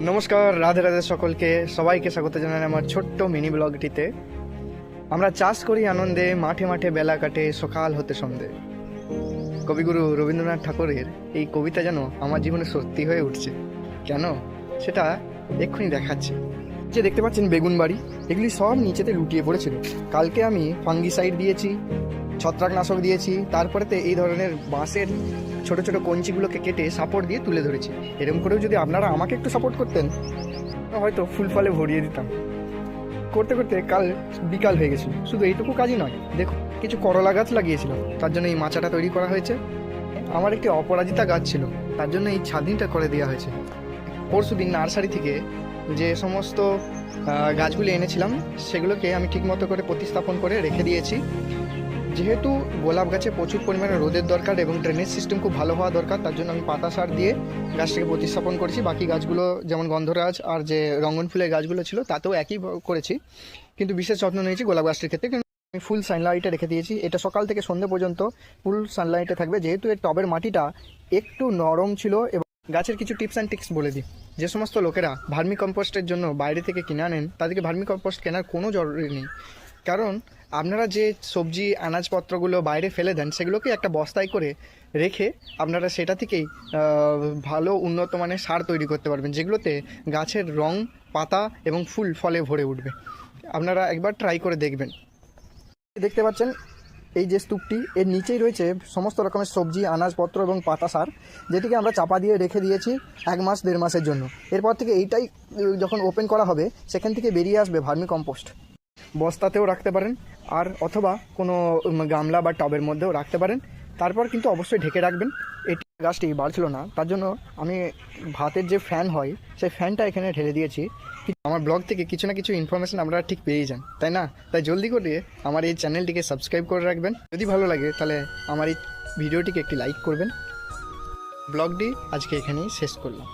নমস্কার, রাধে রাধে সকলকে, সবাইকে স্বাগত জানাই আমার ছোট্ট মিনি ব্লগটিতে। আমরা চাষ করি আনন্দে, মাঠে মাঠে বেলা কাটে সকাল হতে সন্ধে। কবিগুরু রবীন্দ্রনাথ ঠাকুরের এই কবিতা যেন আমার জীবনে সত্যি হয়ে উঠছে। কেন সেটা এক্ষুনি দেখাচ্ছে। যে দেখতে পাচ্ছেন বেগুন বাড়ি, এগুলি সব নিচেতে লুটিয়ে পড়েছিল। কালকে আমি ফাঙ্গিসাইড দিয়েছি, ছত্রাকনাশক দিয়েছি, তারপরেতে এই ধরনের বাঁশের ছোট ছোট কঞ্চিগুলোকে কেটে সাপোর্ট দিয়ে তুলে ধরেছি। এরকম করেও যদি আপনারা আমাকে একটু সাপোর্ট করতেন, হয়তো ফুল ফলে ভরিয়ে দিতাম। করতে করতে কাল বিকাল হয়ে গেছিল। শুধু এইটুকু কাজই নয়, দেখো কিছু করলা গাছ লাগিয়েছিলাম, তার জন্য এই মাচাটা তৈরি করা হয়েছে। আমার একটি অপরাজিতা গাছ ছিল, তার জন্য এই ছাদনিটা করে দেওয়া হয়েছে। পরশুদিন নার্সারি থেকে যে সমস্ত গাছগুলি এনেছিলাম সেগুলোকে আমি ঠিকমতো করে প্রতিস্থাপন করে রেখে দিয়েছি। যেহেতু গোলাপ গাছে প্রচুর পরিমাণে রোদের দরকার এবং ড্রেনেজ সিস্টেম খুব ভালো হওয়া দরকার, তার জন্য আমি পাতা সার দিয়ে গাছটাকে প্রতিস্থাপন করেছি। বাকি গাছগুলো যেমন গন্ধরাজ আর যে রঙন ফুলের গাছগুলো ছিল তাতেও একই করেছি, কিন্তু বিশেষ যত্ন নিয়েছি গোলাপ গাছটির ক্ষেত্রে। কিন্তু আমি ফুল সানলাইটে রেখে দিয়েছি, এটা সকাল থেকে সন্ধ্যে পর্যন্ত ফুল সানলাইটে থাকবে। যেহেতু এর টবের মাটিটা একটু নরম ছিল। এবং গাছের কিছু টিপস অ্যান্ড ট্রিক্স বলে দিই। যে সমস্ত লোকেরা ভার্মি কম্পোস্টের জন্য বাইরে থেকে কিনে আনেন, তাদেরকে ভার্মি কম্পোস্ট কেনার কোনো জরুরি নেই। কারণ আপনারা যে সবজি আনাজপত্রগুলো বাইরে ফেলে দেন, সেগুলোকে একটা বস্তায় করে রেখে আপনারা সেটা থেকেই ভালো উন্নত মানের সার তৈরি করতে পারবেন, যেগুলোতে গাছের রং, পাতা এবং ফুল ফলে ভরে উঠবে। আপনারা একবার ট্রাই করে দেখবেন। দেখতে পাচ্ছেন এই যে স্তূপটি, এর নিচেই রয়েছে সমস্ত রকমের সবজি আনাজপত্র এবং পাতা সার, যেটিকে আমরা চাপা দিয়ে রেখে দিয়েছি 1-1.5 মাসের জন্য। এরপর থেকে এইটাই যখন ওপেন করা হবে, সেখান থেকে বেরিয়ে আসবে ভার্মি কম্পোস্ট। বস্তাতেও রাখতে পারেন, আর অথবা কোনো গামলা বা টবের মধ্যেও রাখতে পারেন। তারপর কিন্তু অবশ্যই ঢেকে রাখবেন। এটি গাছটি বাড়ছিল না, তার জন্য আমি ভাতের যে ফ্যান হয় সেই ফ্যানটা এখানে ঢেলে দিয়েছি। আমার ব্লগ থেকে কিছু না কিছু ইনফরমেশন আপনারা ঠিক পেয়ে যান, তাই না? তাই জলদি করে আমার এই চ্যানেলটিকে সাবস্ক্রাইব করে রাখবেন। যদি ভালো লাগে তাহলে আমার এই ভিডিওটিকে একটি লাইক করবেন। ব্লগটি আজকে এখানেই শেষ করলাম।